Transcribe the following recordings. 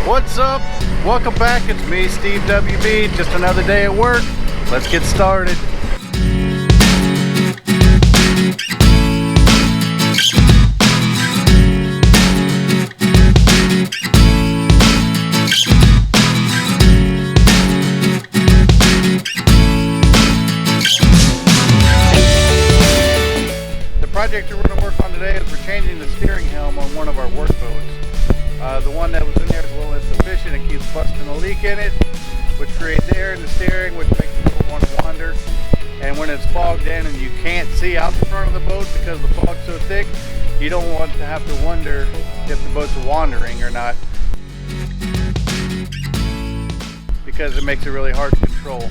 What's up? Welcome back. It's me, SteveWB. Just another day at work. Let's get started. The project we're going to work on today is we're changing the steering helm on one of our work boats. The one that was in there is a little insufficient. It keeps busting a leak in it, which creates air in the steering, which makes people want to wander. And when it's fogged in and you can't see out the front of the boat because the fog's so thick, you don't want to have to wonder if the boat's wandering or not, because it makes it really hard to control.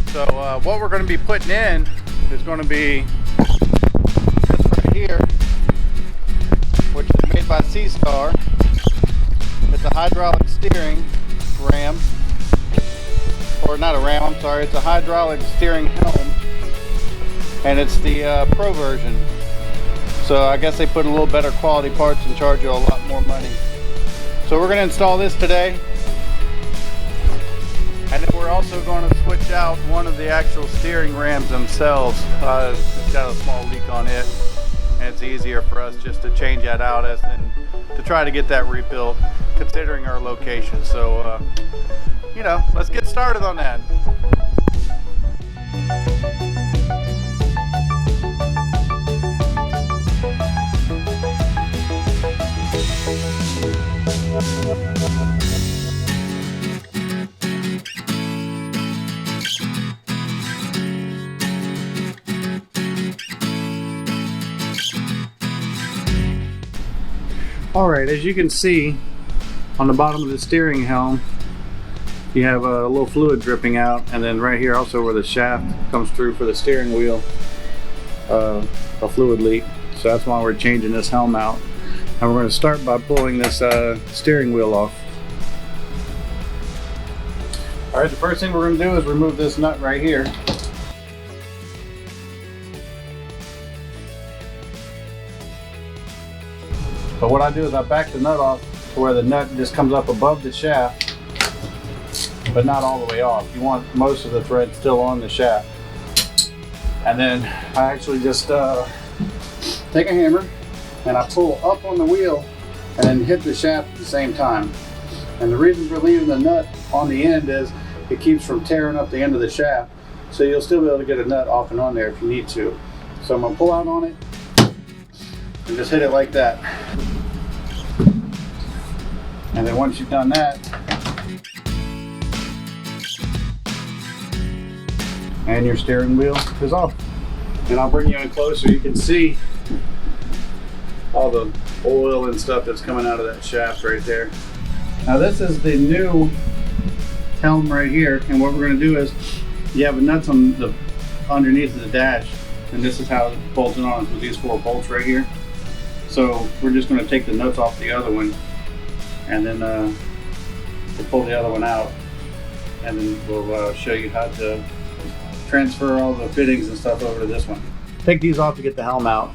So what we're going to be putting in is going to be this right here, which is made by Star. It's a hydraulic steering ram, or not a ram, I'm sorry, it's a hydraulic steering helm, and it's the pro version. So I guess they put a little better quality parts and charge you a lot more money. So we're going to install this today, and then we're also going to switch out one of the actual steering rams themselves. It's got a small leak on it, and it's easier for us just to change that out as than to try to get that rebuilt, considering our location. So you know, let's get started on that. Alright, as you can see on the bottom of the steering helm, you have a little fluid dripping out, and then right here also where the shaft comes through for the steering wheel, a fluid leak. So that's why we're changing this helm out. And we're going to start by pulling this steering wheel off. Alright, the first thing we're going to do is remove this nut right here. But what I do is I back the nut off to where the nut just comes up above the shaft, but not all the way off. You want most of the thread still on the shaft. And then I actually just take a hammer and I pull up on the wheel and then hit the shaft at the same time. And the reason for leaving the nut on the end is it keeps from tearing up the end of the shaft. So you'll still be able to get a nut off and on there if you need to. So I'm going to pull out on it and just hit it like that. And then once you've done that, and your steering wheel is off. And I'll bring you in closer, you can see all the oil and stuff that's coming out of that shaft right there. Now this is the new helm right here, and what we're going to do is you have the nuts on the underneath of the dash, and this is how it's bolted on with these 4 bolts right here. So we're just going to take the nuts off the other one, and then we'll pull the other one out, and then we'll show you how to transfer all the fittings and stuff over to this one. Take these off to get the helm out,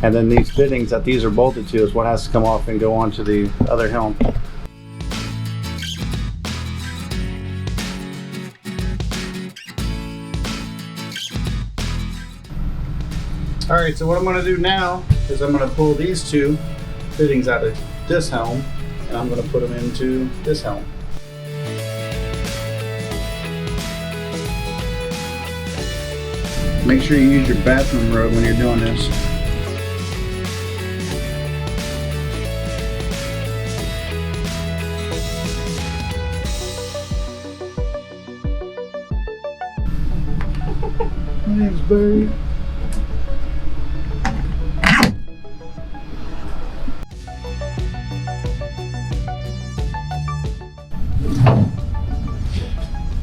and then these fittings that these are bolted to is what has to come off and go onto the other helm. Alright, so what I'm going to do now is I'm going to pull these 2 fittings out of this helm, and I'm going to put them into this helm. Make sure you use your bathroom rug when you're doing this. My name's Barry.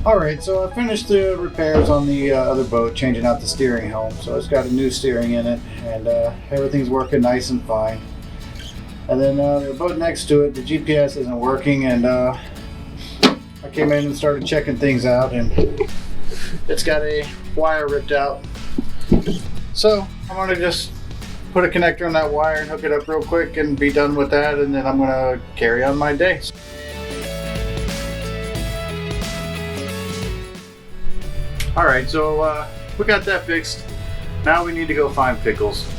Alright, so I finished the repairs on the other boat, changing out the steering helm. So it's got a new steering in it, and everything's working nice and fine. And then the boat next to it, the GPS isn't working, and I came in and started checking things out, and it's got a wire ripped out. So I'm going to just put a connector on that wire and hook it up real quick and be done with that, and then I'm going to carry on my day. All right, so we got that fixed. Now we need to go find Pickles.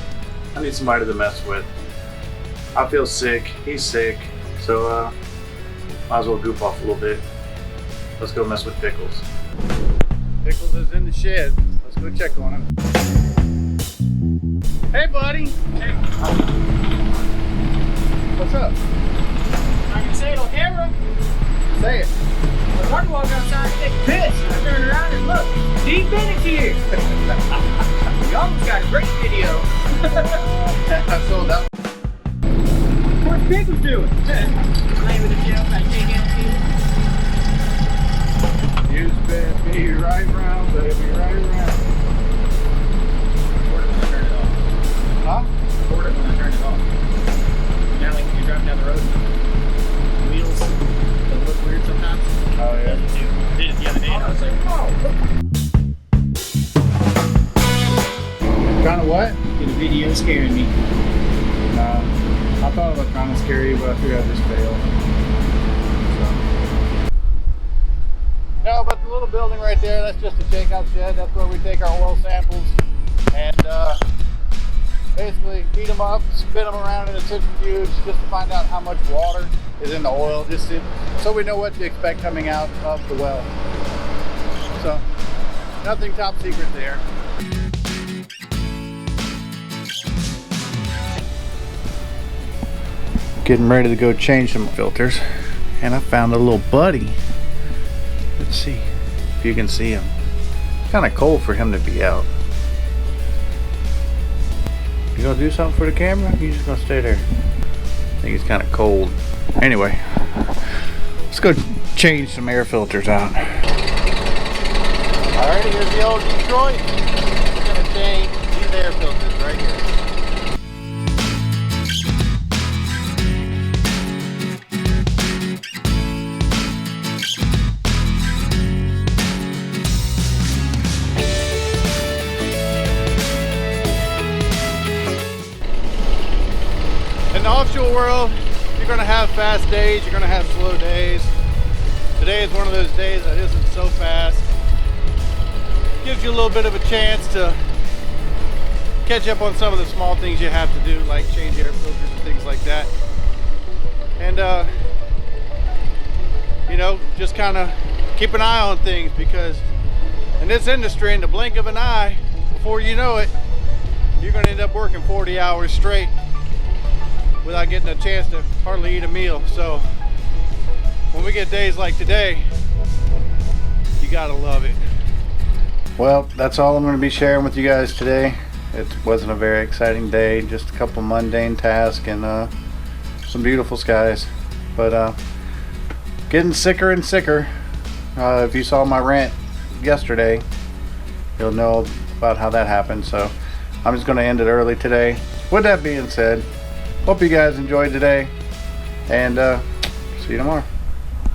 I need somebody to mess with. I feel sick, he's sick, so might as well goof off a little bit. Let's go mess with Pickles. Pickles is in the shed. Let's go check on him. Hey, buddy. Hey. What's up? I can say it on camera. Say it. I wanted to walk outside and take a piss. I turned around and look, Steve Bennett's here. You almost got a great video. I sold that. What's Pickles doing? Playing with the gel, got to take out You spin me right round, baby, right round. Record it when I turn it off. Huh? Record it when I turn it off. You know, like when you're driving down the road, wheels they'll look weird sometimes. Oh, yeah. I did it the other day and I was like, oh. Kind of what? Get a video scaring me. I thought it looked kind of scary, but I figured I'd just fail. So. No, but the little building right there, that's just a shakeout shed. That's where we take our oil samples and basically heat them up, spin them around in a centrifuge just to find out how much water is in the oil, so we know what to expect coming out of the well. So, nothing top secret there. Getting ready to go change some filters, and I found a little buddy. Let's see if you can see him. It's kind of cold for him to be out. You gonna do something for the camera? You just gonna stay there? I think it's kind of cold. Anyway, let's go change some air filters out. Alrighty, here's the old Detroit. We're gonna change these air filters right here. In the offshore world, you're going to have fast days, you're going to have slow days. Today is one of those days that isn't so fast. Gives you a little bit of a chance to catch up on some of the small things you have to do, like change air filters and things like that. And you know, just kind of keep an eye on things, because in this industry, in the blink of an eye, before you know it, you're going to end up working 40 hours straight without getting a chance to hardly eat a meal. So when we get days like today, you gotta love it. Well, that's all I'm going to be sharing with you guys today. It wasn't a very exciting day, just a couple mundane tasks and some beautiful skies, but getting sicker and sicker. If you saw my rant yesterday, you'll know about how that happened. So I'm just going to end it early today. With that being said, hope you guys enjoyed today, and see you tomorrow.